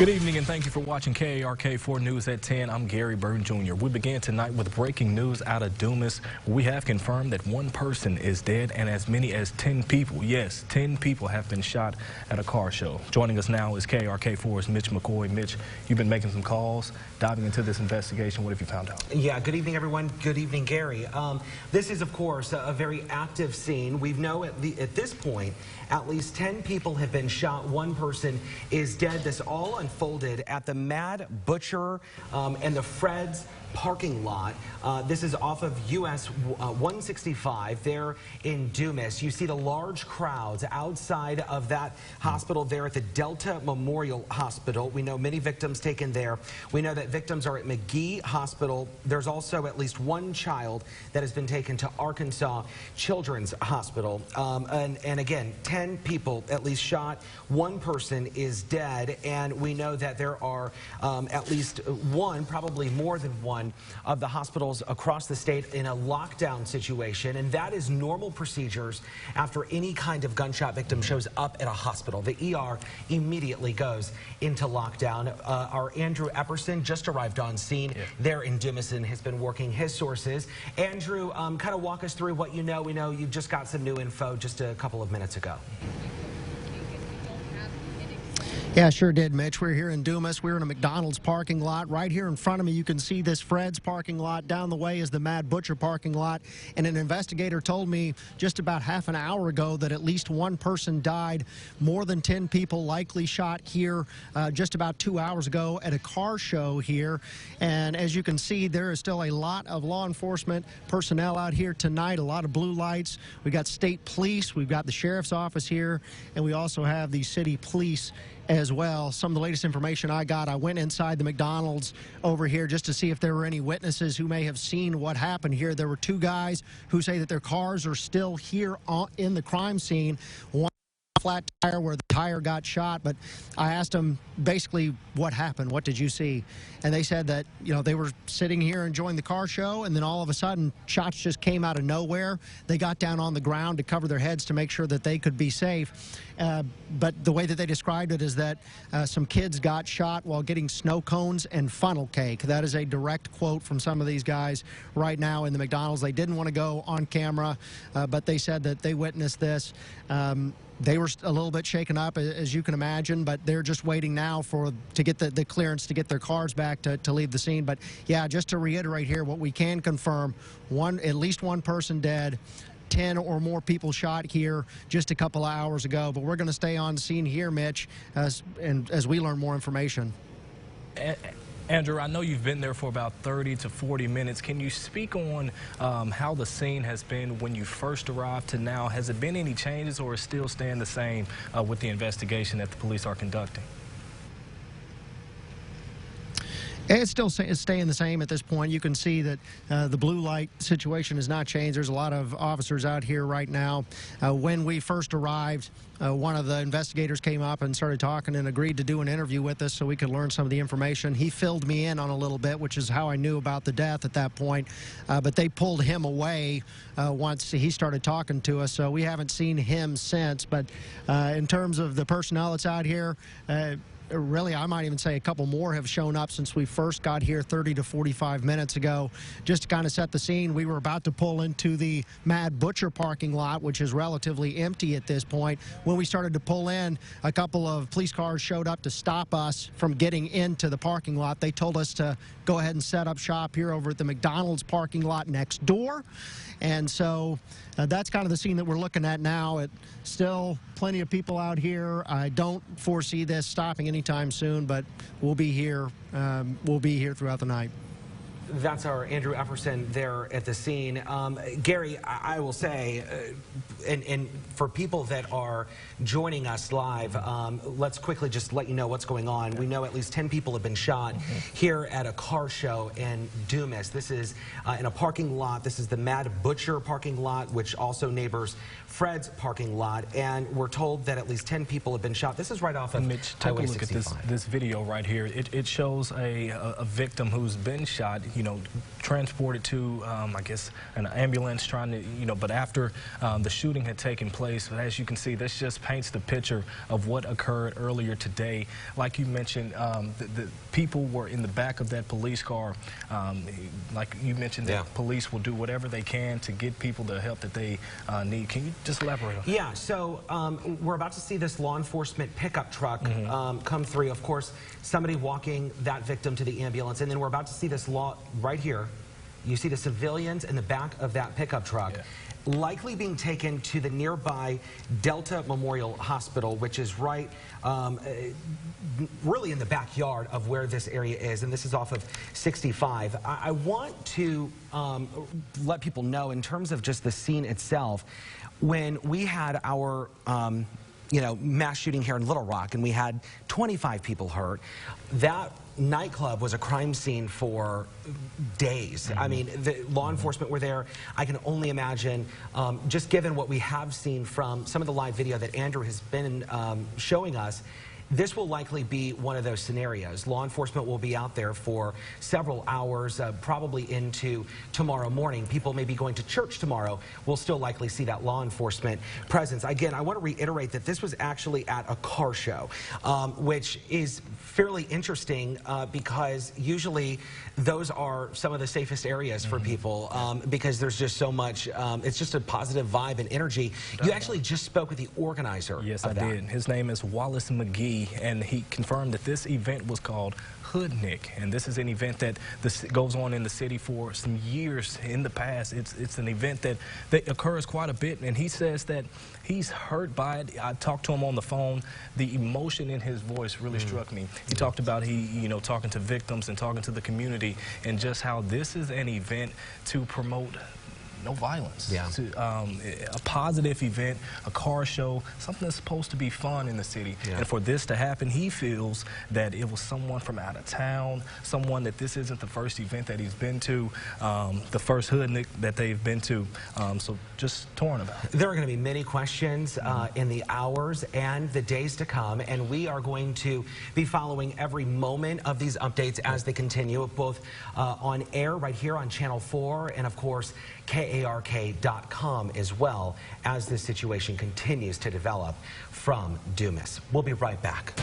Good evening and thank you for watching KARK 4 News at 10. I'm Gary Burton Jr. We began tonight with breaking news out of Dumas. We have confirmed that one person is dead and as many as 10 people, yes, 10 people have been shot at a car show. Joining us now is KARK 4's Mitch McCoy. Mitch, you've been making some calls, diving into this investigation. What have you found out? Yeah, good evening, everyone. Good evening, Gary. This is, of course, a very active scene. We know at this point, at least 10 people have been shot. One person is dead. This all unfolded at the Mad Butcher and the Fred's parking lot. This is off of US 165 there in Dumas. You see the large crowds outside of that hospital there at the Delta Memorial Hospital. We know many victims taken there. We know that victims are at McGee Hospital. There's also at least one child that has been taken to Arkansas Children's Hospital. And again, 10 people at least shot. One person is dead, and we know that there are at least one, probably more than one, of the hospitals across the state in a lockdown situation, and that is normal procedures after any kind of gunshot victim shows up at a hospital. The ER immediately goes into lockdown. Our Andrew Epperson just arrived on scene there in Dumas and has been working his sources. Andrew, kind of walk us through what you know. We know you just got some new info just a couple of minutes ago. Yeah, sure did, Mitch. We're here in Dumas. We're in a McDonald's parking lot. Right here in front of me, you can see this Fred's parking lot. Down the way is the Mad Butcher parking lot. And an investigator told me just about half an hour ago that at least one person died. More than 10 people likely shot here just about 2 hours ago at a car show here. And as you can see, there is still a lot of law enforcement personnel out here tonight, a lot of blue lights. We've got state police, we've got the sheriff's office here, and we also have the city police as well. Some of the latest information I got, I went inside the McDonald's over here just to see if there were any witnesses who may have seen what happened here. There were two guys who say that their cars are still here in the crime scene. One flat tire where the tire got shot, but I asked them basically what happened, what did you see? And they said that, you know, they were sitting here enjoying the car show, and then all of a sudden shots just came out of nowhere. They got down on the ground to cover their heads to make sure that they could be safe. But the way that they described it is that some kids got shot while getting snow cones and funnel cake. That is a direct quote from some of these guys right now in the McDonald's. They didn't want to go on camera, but they said that they witnessed this. They were a little bit shaken up, as you can imagine, but they're just waiting now to get the clearance to get their cars back to leave the scene. But yeah, just to reiterate here, what we can confirm, at least one person dead, 10 or more people shot here just a couple of hours ago. But we're going to stay on scene here, Mitch, as we learn more information. Andrew, I know you've been there for about 30 to 40 minutes. Can you speak on how the scene has been when you first arrived to now? Has it been any changes, or is it still staying the same with the investigation that the police are conducting? It's still staying the same at this point. You can see that the blue light situation has not changed. There's a lot of officers out here right now. When we first arrived, one of the investigators came up and started talking and agreed to do an interview with us so we could learn some of the information. He filled me in on a little bit, which is how I knew about the death at that point. But they pulled him away once he started talking to us, so we haven't seen him since. But in terms of the personnel that's out here, really, I might even say a couple more have shown up since we first got here 30 to 45 minutes ago. Just to kind of set the scene, we were about to pull into the Mad Butcher parking lot, which is relatively empty at this point. When we started to pull in, a couple of police cars showed up to stop us from getting into the parking lot. They told us to go ahead and set up shop here over at the McDonald's parking lot next door. And so that's kind of the scene that we're looking at now. Still plenty of people out here. I don't foresee this stopping anytime soon, but we'll be here. We'll be here throughout the night. That's our Andrew Epperson there at the scene. Gary, I will say, and for people that are joining us live, let's quickly just let you know what's going on. We know at least 10 people have been shot here at a car show in Dumas. This is in a parking lot. This is the Mad Butcher parking lot, which also neighbors Fred's parking lot, and we're told that at least 10 people have been shot. This is right off of Mitch, take a look at this video right here. It shows a victim who's been shot. transported to, I guess, an ambulance trying to, but after the shooting had taken place, as you can see, this just paints the picture of what occurred earlier today. Like you mentioned, the people were in the back of that police car. Like you mentioned, that police will do whatever they can to get people the help that they need. Can you just elaborate on that? Yeah, so we're about to see this law enforcement pickup truck come through. Of course, somebody walking that victim to the ambulance, and then we're about to see this law right here. You see the civilians in the back of that pickup truck. Likely being taken to the nearby Delta Memorial Hospital, which is right really in the backyard of where this area is, and this is off of 65. I want to let people know, in terms of just the scene itself, when we had our mass shooting here in Little Rock, and we had 25 people hurt, that nightclub was a crime scene for days. I mean, the law enforcement were there. I can only imagine, just given what we have seen from some of the live video that Andrew has been showing us, this will likely be one of those scenarios. Law enforcement will be out there for several hours, probably into tomorrow morning. People may be going to church tomorrow. We'll still likely see that law enforcement presence. Again, I want to reiterate that this was actually at a car show, which is fairly interesting because usually those are some of the safest areas for people because there's just so much, it's just a positive vibe and energy. You actually just spoke with the organizer. Yes, I did. His name is Wallace McGee, and he confirmed that this event was called Hoodnick, and this is an event that goes on in the city for some years in the past. It's an event that occurs quite a bit, and he says that he's hurt by it. I talked to him on the phone. The emotion in his voice really struck me. He talked about talking to victims and talking to the community, and just how this is an event to promote no violence. A positive event, a car show, something that's supposed to be fun in the city. And for this to happen, he feels that it was someone from out of town, someone that this isn't the first event that he's been to, the first Hoodnick that they've been to. So just torn about it. There are going to be many questions in the hours and the days to come, and we are going to be following every moment of these updates as they continue, both on air right here on Channel 4 and, of course, KARK.com as well, as this situation continues to develop from Dumas. We'll be right back.